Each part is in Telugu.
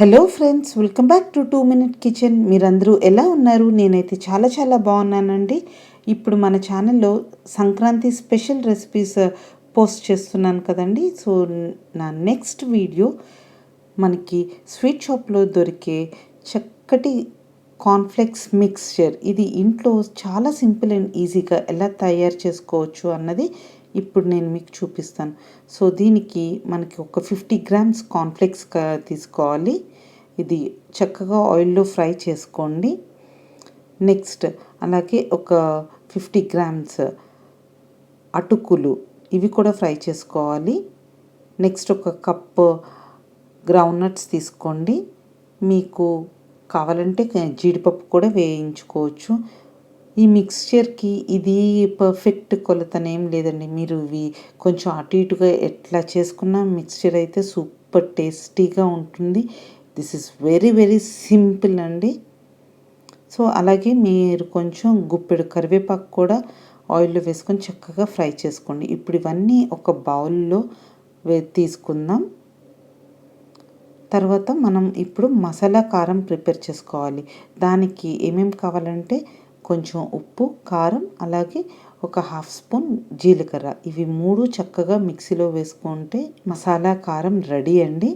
Hello friends, welcome back to 2 Minute kitchen. మీరందరూ ఎలా ఉన్నారు? నేనైతే చాలా బాగున్నానండి. ఇప్పుడు మన ఛానల్లో సంక్రాంతి స్పెషల్ రెసిపీస్ పోస్ట్ చేస్తున్నాను కదండి. సో నా నెక్స్ట్ వీడియో మనకి స్వీట్ షాప్లో దొరికే చక్కటి కార్న్ఫ్లేక్స్ మిక్స్చర్, ఇది ఇంట్లో చాలా సింపుల్ అండ్ ఈజీగా ఎలా తయారు చేసుకోవచ్చు అన్నది ఇప్పుడు నేను మీకు చూపిస్తాను. సో దీనికి మనకి ఒక 50 గ్రామ్స్ కార్న్ఫ్లేక్స్ తీసుకోవాలి. ఇది చక్కగా ఆయిల్లో ఫ్రై చేసుకోండి. నెక్స్ట్ అలాగే ఒక 50 గ్రామ్స్ అటుకులు, ఇవి కూడా ఫ్రై చేసుకోవాలి. నెక్స్ట్ ఒక కప్ గ్రౌండ్నట్స్ తీసుకోండి. మీకు కావాలంటే జీడిపప్పు కూడా వేయించుకోవచ్చు. ఈ మిక్స్చర్కి ఇది పర్ఫెక్ట్ కొలతనేం లేదండి. మీరు ఇవి కొంచెం అటు ఇటుగా ఎట్లా చేసుకున్న మిక్స్చర్ అయితే సూపర్ టేస్టీగా ఉంటుంది. దిస్ ఇస్ వెరీ సింపుల్ అండి. సో అలాగే మీరు కొంచెం గుప్పెడు కరివేపాకు కూడా ఆయిల్లో వేసుకొని చక్కగా ఫ్రై చేసుకోండి. ఇప్పుడు ఇవన్నీ ఒక బౌల్లో తీసుకుందాం. తర్వాత మనం ఇప్పుడు మసాలా కారం ప్రిపేర్ చేసుకోవాలి. దానికి ఏమేమి కావాలంటే కొంచెం ఉప్పు, కారం, అలాగే ఒక 1/2 స్పూన్ జీలకర్ర, ఇవి 3 చక్కగా మిక్సీలో వేసుకుంటే మసాలా కారం రెడీ అండి.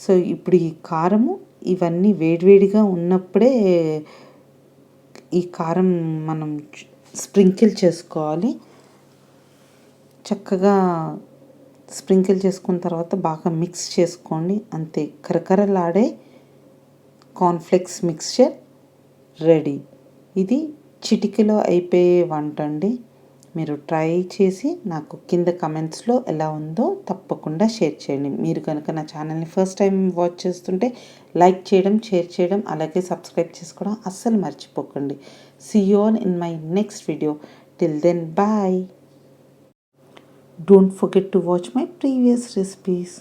సో ఇప్పుడు ఈ కారము ఇవన్నీ వేడివేడిగా ఉన్నప్పుడే ఈ కారం మనం స్ప్రింకిల్ చేసుకోవాలి. చక్కగా స్ప్రింకిల్ చేసుకున్న తర్వాత బాగా మిక్స్ చేసుకోండి. అంతే, కరకరలాడే కార్న్ఫ్లేక్స్ మిక్స్చర్ రెడీ. ఇది చిటికెలో అయిపోయే వంట అండి. మీరు ట్రై చేసి నాకు కింద కమెంట్స్లో ఎలా ఉందో తప్పకుండా షేర్ చేయండి. మీరు కనుక నా ఛానల్ని ఫస్ట్ టైం వాచ్ చేస్తుంటే లైక్ చేయడం, షేర్ చేయడం, అలాగే సబ్స్క్రైబ్ చేసుకోవడం అస్సలు మర్చిపోకండి. See you all in my next video. Till then, bye. Don't forget to watch my previous recipes.